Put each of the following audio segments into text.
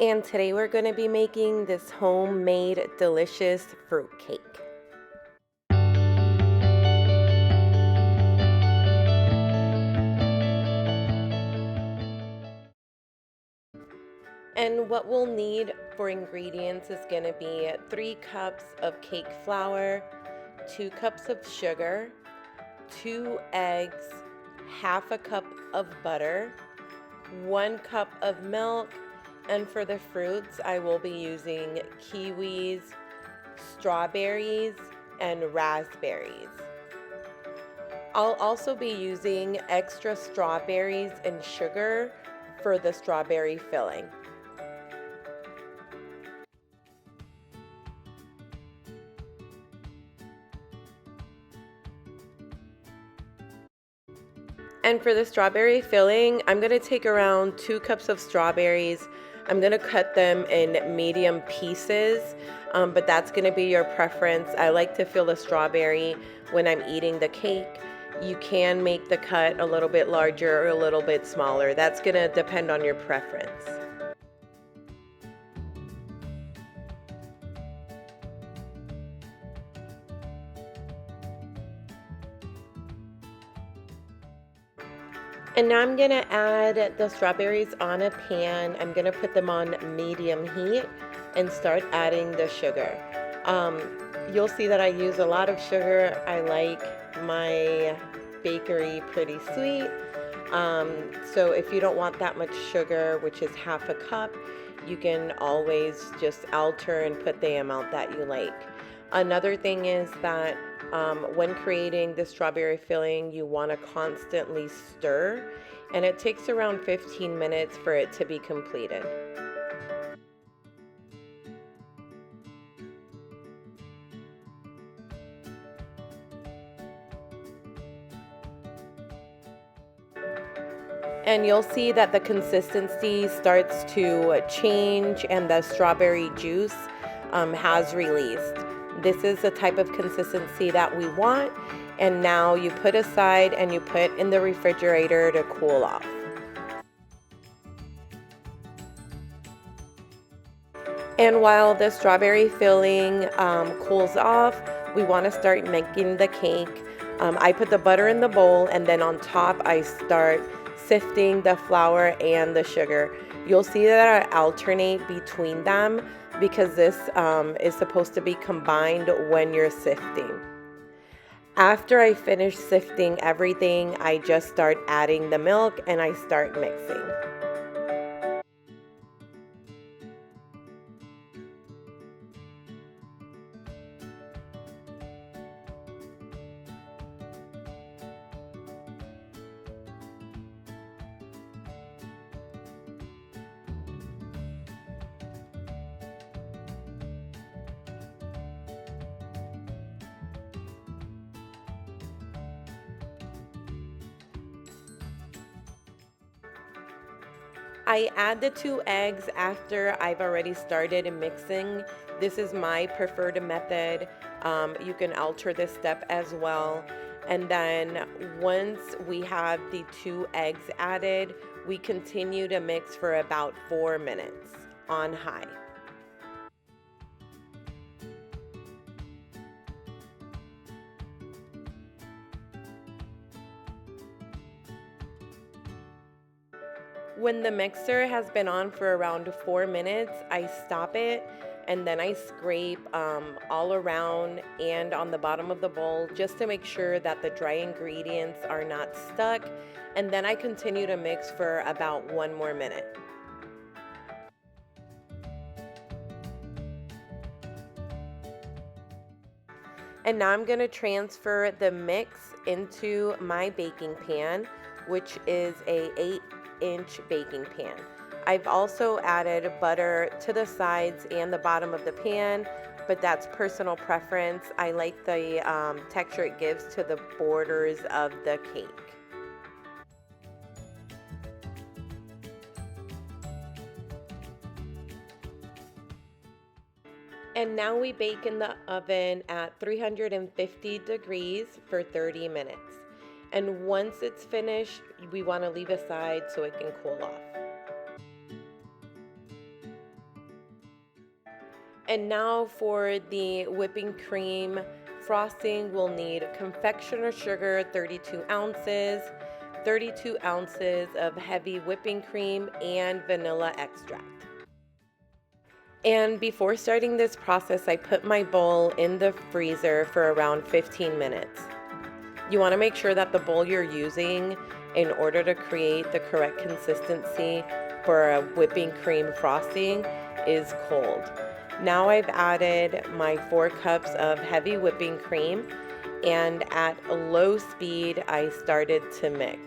And today we're going to be making this homemade delicious fruit cake. And what we'll need for ingredients is going to be 3 cups of cake flour, 2 cups of sugar, 2 eggs, half a cup of butter, 1 cup of milk, and for the fruits I will be using kiwis, strawberries, and raspberries. I'll also be using extra strawberries and sugar for the strawberry filling. And for the strawberry filling, I'm going to take around 2 cups of strawberries. I'm going to cut them in medium pieces, but that's going to be your preference. I like to fill the strawberry when I'm eating the cake. You can make the cut a little bit larger or a little bit smaller. That's going to depend on your preference. And now I'm going to add the strawberries on a pan. I'm going to put them on medium heat and start adding the sugar. You'll see that I use a lot of sugar. I like my bakery pretty sweet. So if you don't want that much sugar, which is half a cup, you can always just alter and put the amount that you like. Another thing is that when creating the strawberry filling, you want to constantly stir, and it takes around 15 minutes for it to be completed. And you'll see that the consistency starts to change and the strawberry juice has released. This is the type of consistency that we want, and now you put aside and you put in the refrigerator to cool off. And while the strawberry filling cools off, we want to start making the cake. I put the butter in the bowl, and then on top I start sifting the flour and the sugar. You'll see that I alternate between them because this is supposed to be combined when you're sifting. After I finish sifting everything, I just start adding the milk and I start mixing. I add the 2 eggs after I've already started mixing. This is my preferred method. You can alter this step as well. And then once we have the 2 eggs added, we continue to mix for about 4 minutes on high. When the mixer has been on for around 4 minutes, I stop it and then I scrape all around and on the bottom of the bowl just to make sure that the dry ingredients are not stuck, and then I continue to mix for about 1 more minute. And now I'm going to transfer the mix into my baking pan, which is a 8-inch baking pan. I've also added butter to the sides and the bottom of the pan, but that's personal preference. I like the texture it gives to the borders of the cake. And now we bake in the oven at 350 degrees for 30 minutes. And once it's finished, we want to leave aside so it can cool off. And now for the whipping cream frosting, we'll need confectioner sugar, 32 ounces, 32 ounces of heavy whipping cream, and vanilla extract. And before starting this process, I put my bowl in the freezer for around 15 minutes. You want to make sure that the bowl you're using in order to create the correct consistency for a whipping cream frosting is cold. Now I've added my 4 cups of heavy whipping cream, and at a low speed I started to mix.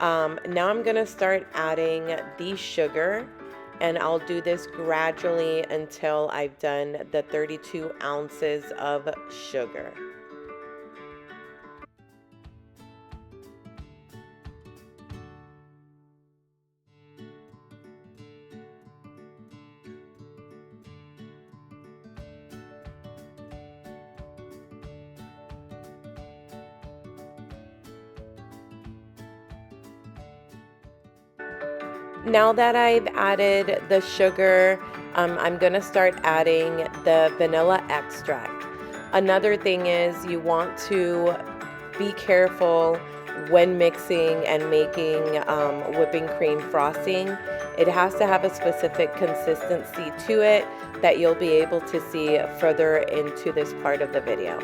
Now I'm gonna start adding the sugar, and I'll do this gradually until I've done the 32 ounces of sugar. Now that I've added the sugar, I'm gonna start adding the vanilla extract. Another thing is you want to be careful when mixing and making whipping cream frosting. It has to have a specific consistency to it that you'll be able to see further into this part of the video.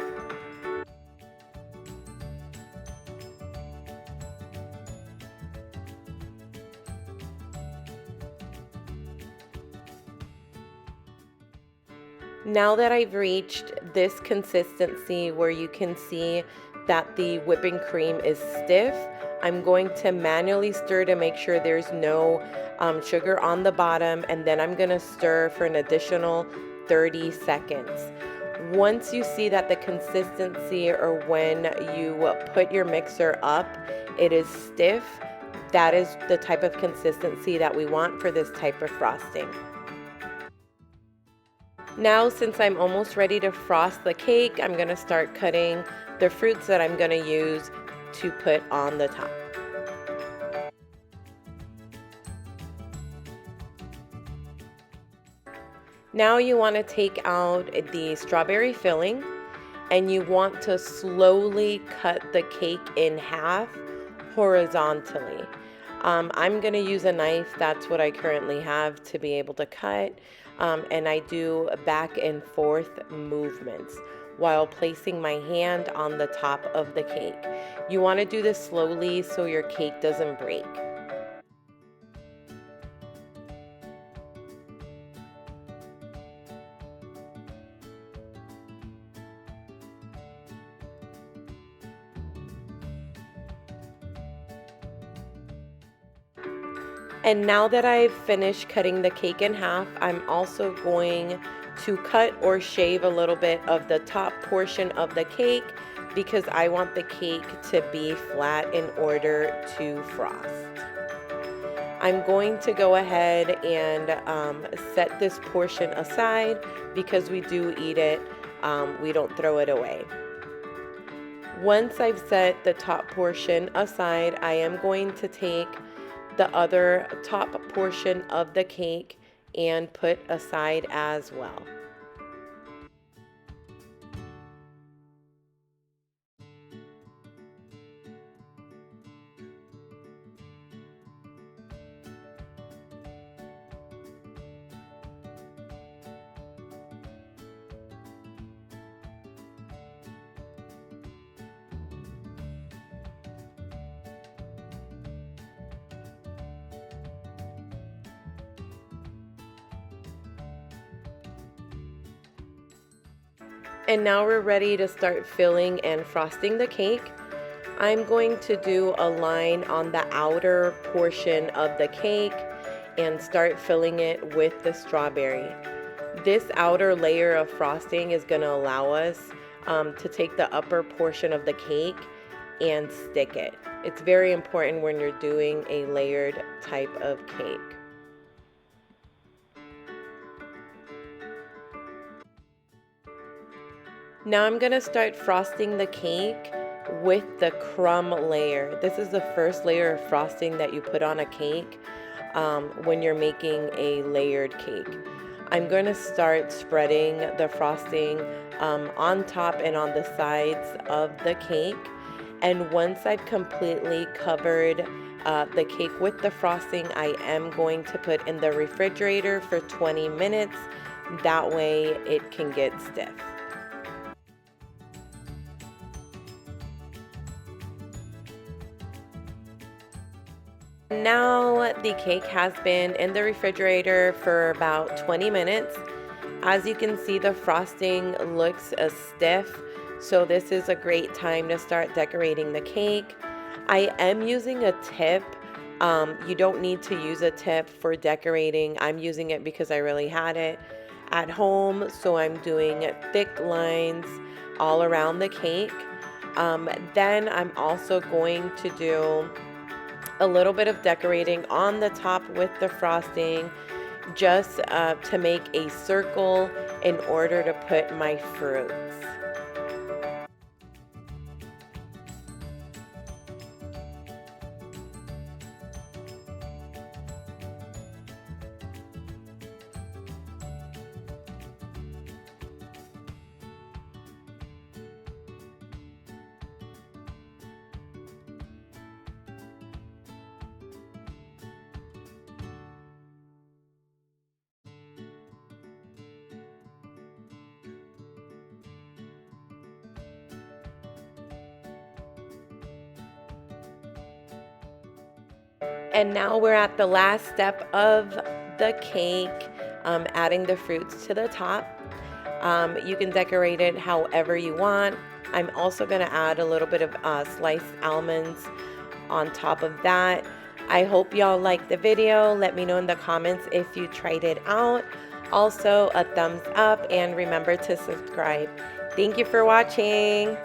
Now that I've reached this consistency where you can see that the whipping cream is stiff, I'm going to manually stir to make sure there's no sugar on the bottom, and then I'm going to stir for an additional 30 seconds. Once you see that the consistency, or when you put your mixer up, it is stiff, that is the type of consistency that we want for this type of frosting. Now, since I'm almost ready to frost the cake, I'm going to start cutting the fruits that I'm going to use to put on the top. Now you want to take out the strawberry filling, and you want to slowly cut the cake in half horizontally. I'm going to use a knife. That's what I currently have to be able to cut. And I do back and forth movements while placing my hand on the top of the cake. You want to do this slowly so your cake doesn't break. And now that I've finished cutting the cake in half, I'm also going to cut or shave a little bit of the top portion of the cake because I want the cake to be flat in order to frost. I'm going to go ahead and set this portion aside because we do eat it, we don't throw it away. Once I've set the top portion aside, I am going to take the other top portion of the cake and put aside as well. And now we're ready to start filling and frosting the cake. I'm going to do a line on the outer portion of the cake and start filling it with the strawberry. This outer layer of frosting is going to allow us to take the upper portion of the cake and stick it. It's very important when you're doing a layered type of cake. Now I'm going to start frosting the cake with the crumb layer. This is the first layer of frosting that you put on a cake when you're making a layered cake. I'm going to start spreading the frosting on top and on the sides of the cake. And once I've completely covered the cake with the frosting, I am going to put in the refrigerator for 20 minutes. That way it can get stiff. Now the cake has been in the refrigerator for about 20 minutes. As you can see, the frosting looks stiff, so this is a great time to start decorating the cake. I am using a tip. You don't need to use a tip for decorating. I'm using it because I really had it at home, so I'm doing thick lines all around the cake. Then I'm also going to do a little bit of decorating on the top with the frosting, just to make a circle in order to put my fruits. And now we're at the last step of the cake, adding the fruits to the top. You can decorate it however you want. I'm also going to add a little bit of sliced almonds on top of that. I hope y'all liked the video. Let me know in the comments if you tried it out. Also, a thumbs up, and remember to subscribe. Thank you for watching.